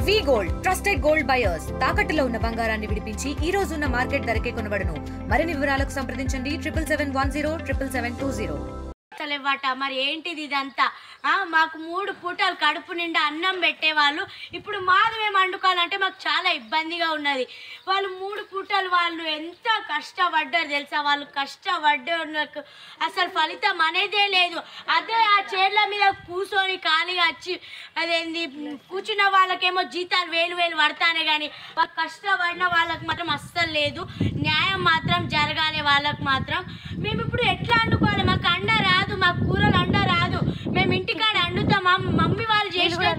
వి gold trusted gold buyers తాకట్టులో ఉన్న బంగారాన్ని విడిపించి ఈ రోజు ఉన్న మార్కెట్ ధరకే కొనబడును. మరిన్ని వివరాలకు సంప్రదించండి 77107720. లేవట మరి ఏంటిది ఇదంతా? మాకు 3 పూటలు కడుపు నిండా అన్నం పెట్టేవాళ్ళు, ఇప్పుడు మాది మేము వండుకోవాలంటే మాకు చాలా ఇబ్బందిగా ఉన్నది. వాళ్ళు 3 పూటలు వాళ్ళు ఎంత కష్టపడ్డారు తెలుసా? వాళ్ళు కష్టపడ్డకు అసలు ఫలితం అనేదే లేదు. అదే ఆ చైర్ల మీద కూర్చొని ఖాళీగా వచ్చి అదేంది కూర్చున్న వాళ్ళకేమో జీతాలు వేలు పడతానే కానీ వాళ్ళు కష్టపడిన వాళ్ళకి మాత్రం అస్సలు లేదు. న్యాయం మాత్రం జరగాలి వాళ్ళకి మాత్రం. మేము ఇప్పుడు ఎట్లా వండుకోవాలి? మాకు అండ రాదు, మాకు కూరలు అండ రాదు. మేము ఇంటికాడ వండుతాం, మమ్మీ వాళ్ళు చేసిన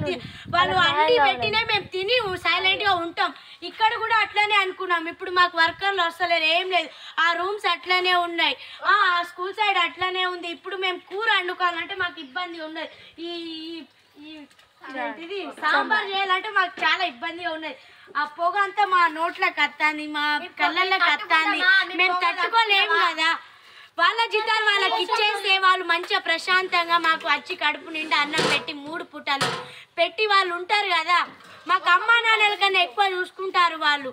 వాళ్ళు అండి పెట్టినే మేము తిని సైలెంట్గా ఉంటాం. ఇక్కడ కూడా అట్లనే అనుకున్నాం. ఇప్పుడు మాకు వర్కర్లు వస్తలేరు, ఏం లేదు. ఆ రూమ్స్ అట్లనే ఉన్నాయి, ఆ స్కూల్ సైడ్ అట్లనే ఉంది. ఇప్పుడు మేము కూర వండుకోవాలంటే మాకు ఇబ్బంది ఉన్నది. ఇది సాంబార్ చేయాలంటే మాకు చాలా ఇబ్బందిగా ఉన్నది. ఆ పొగ అంతా మా నోట్లోకి వస్తుంది, మా కళ్ళల్లోకి వస్తుంది. మేము తట్టుకోలేము కదా. వాళ్ళ జీతాలు వాళ్ళకి ఇచ్చేస్తే వాళ్ళు మంచిగా ప్రశాంతంగా మాకు వచ్చి కడుపు నిండా అన్నం పెట్టి 3 పూటలు పెట్టి వాళ్ళు ఉంటారు కదా. మాకు అమ్మా నాన్నల కన్నా ఎక్కువ చూసుకుంటారు వాళ్ళు.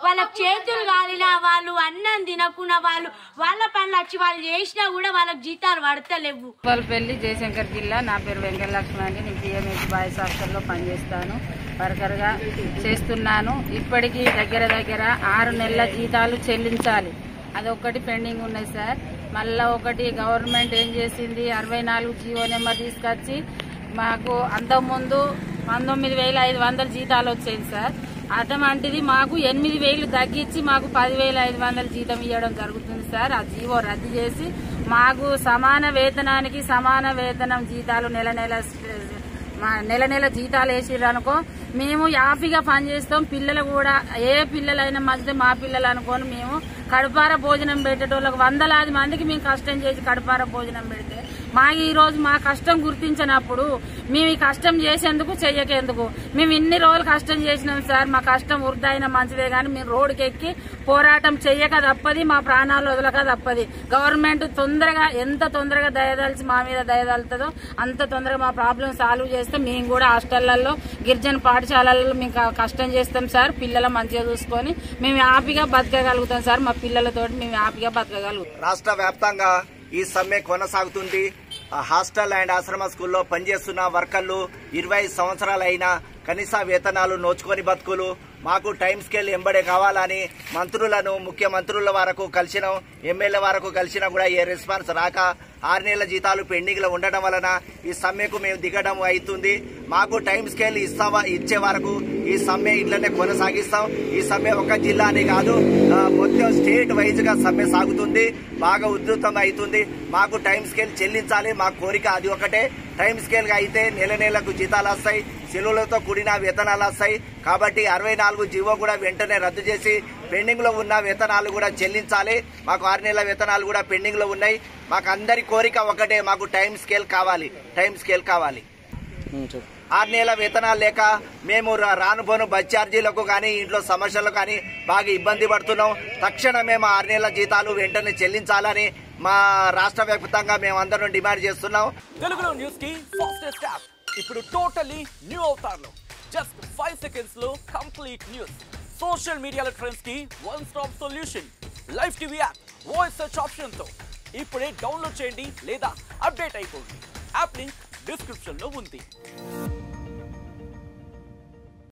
వాళ్ళకి చేతులు కాలినా వాళ్ళు అన్నం తినకుండా వాళ్ళ పనులు వచ్చి వాళ్ళు చేసినా కూడా వాళ్ళకి జీతాలు పడతలేవు. పెళ్లి జయశంకర్ జిల్లా. నా పేరు వెంకటలక్ష్మి అండి. నేను పిఎంఎస్ బాయ్స్ హాస్టల్లో పనిచేస్తాను, వర్కర్గా చేస్తున్నాను. ఇప్పటికీ దగ్గర 6 నెలల జీతాలు చెల్లించాలి, అదొక్కటి పెండింగ్ ఉన్నది సార్. మళ్ళీ ఒకటి గవర్నమెంట్ ఏం చేసింది, 64 జీవో నెంబర్ తీసుకొచ్చి మాకు అంతకుముందు 19,500 జీతాలు వచ్చేది సార్. అటువంటిది మాకు 8,000 తగ్గించి మాకు 10,500 జీతం ఇవ్వడం జరుగుతుంది సార్. ఆ జీవో రద్దు చేసి మాకు సమాన వేతనానికి సమాన వేతనం జీతాలు నెల నెల జీతాలు వేసిర్రనుకో మేము హ్యాపీగా పనిచేస్తాం. పిల్లలు కూడా ఏ పిల్లలైనా మంచిదే మా పిల్లలు అనుకోని మేము కడుపార భోజనం పెట్టేటోళ్ళకి 100లాది మందికి మేము కష్టం చేసి కడుపార భోజనం పెడితే మాకు ఈరోజు మా కష్టం గుర్తించినప్పుడు మేము ఈ కష్టం చేసేందుకు చెయ్యకేందుకు? మేము ఇన్ని రోజులు కష్టం చేసినాం సార్. మా కష్టం వృద్ధా అయినా మంచిదే కానీ మేము రోడ్డుకి ఎక్కి పోరాటం చెయ్యక తప్పది, మా ప్రాణాలు వదలక తప్పది. గవర్నమెంట్ ఎంత తొందరగా దయదలిచి మా మీద దయదలుతుందో అంత తొందరగా మా ప్రాబ్లం సాల్వ్ చేస్తే మేము కూడా హాస్టళ్లలో గిరిజన పాఠశాలల్లో మేము కష్టం చేస్తాం సార్. పిల్లలు మంచిగా చూసుకొని మేము హ్యాపీగా బతకగలుగుతాం సార్. మా పిల్లలతోటి మేము హ్యాపీగా బతకగలుగుతాం. రాష్ట్ర వ్యాప్తంగా ఈ సమ్మె కొనసాగుతుంది. హాస్టల్ అండ్ ఆశ్రమ స్కూల్లో పనిచేస్తున్న వర్కర్లు 20 సంవత్సరాలైనా కనీస వేతనాలు నోచుకొని బతుకులు. మాకు టైం స్కేల్ ఎంబడే కావాలని మంత్రులను, ముఖ్యమంత్రుల వరకు కలిసినాం, ఎమ్మెల్యే వరకు కలిసినా కూడా ఏ రెస్పాన్స్ రాక 6 నెలల జీతాలు పెండింగ్ లో ఉండడం వలన ఈ సమ్మెకు మేము దిగడం అవుతుంది. మాకు టైం స్కేల్ ఇచ్చే వరకు ఈ సమ్మె ఇట్లనే కొనసాగిస్తాం. ఈ సమ్మె ఒక జిల్లా అని కాదు, మొత్తం స్టేట్ వైజ్ గా సమ్మె సాగుతుంది, బాగా ఉధృతంగా అవుతుంది. మాకు టైం స్కేల్ చెల్లించాలి, మా కోరిక అది ఒకటే. టైం స్కేల్ గా అయితే నెలకు జీతాలు వస్తాయి, సెలవులతో కూడిన వేతనాలు వస్తాయి. కాబట్టి 64 జీవో కూడా వెంటనే రద్దు చేసి పెండింగ్ లో ఉన్న వేతనాలు కూడా చెల్లించాలి. మాకు 6 నెలల వేతనాలు కూడా పెండింగ్ లో ఉన్నాయి. మాకు అందరి కోరిక ఒకటే, మాకు టైం స్కేల్ కావాలి, టైం స్కేల్ కావాలి. 6 నెలల వేతనాలు లేక మేము రానుపోను బస్ ఛార్జీలకు కానీ ఇంట్లో సమస్యలకు కానీ బాగా ఇబ్బంది పడుతున్నాం. తక్షణమే మేము 6 నెలల జీతాలు వెంటనే చెల్లించాలని మా రాష్ట్ర వ్యాప్తంగా మేము అందరం డిమాండ్ చేస్తున్నాం. తెలుగులో న్యూస్ కి ఫాస్టెస్ట్ యాప్ ఇప్పుడు టోటల్లీ న్యూ అవతార్లో జస్ట్ 5 సెకండ్స్ లో కంప్లీట్ న్యూస్. సోషల్ మీడియాలో ట్రెండ్స్ కి 1 stop solution. Live TV app voice search option తో ఇప్పుడే డౌన్లోడ్ చేయండి లేదా అప్డేట్ అయిపోండి. యాప్ లింక్ డిస్క్రిప్షన్ లో ఉంది.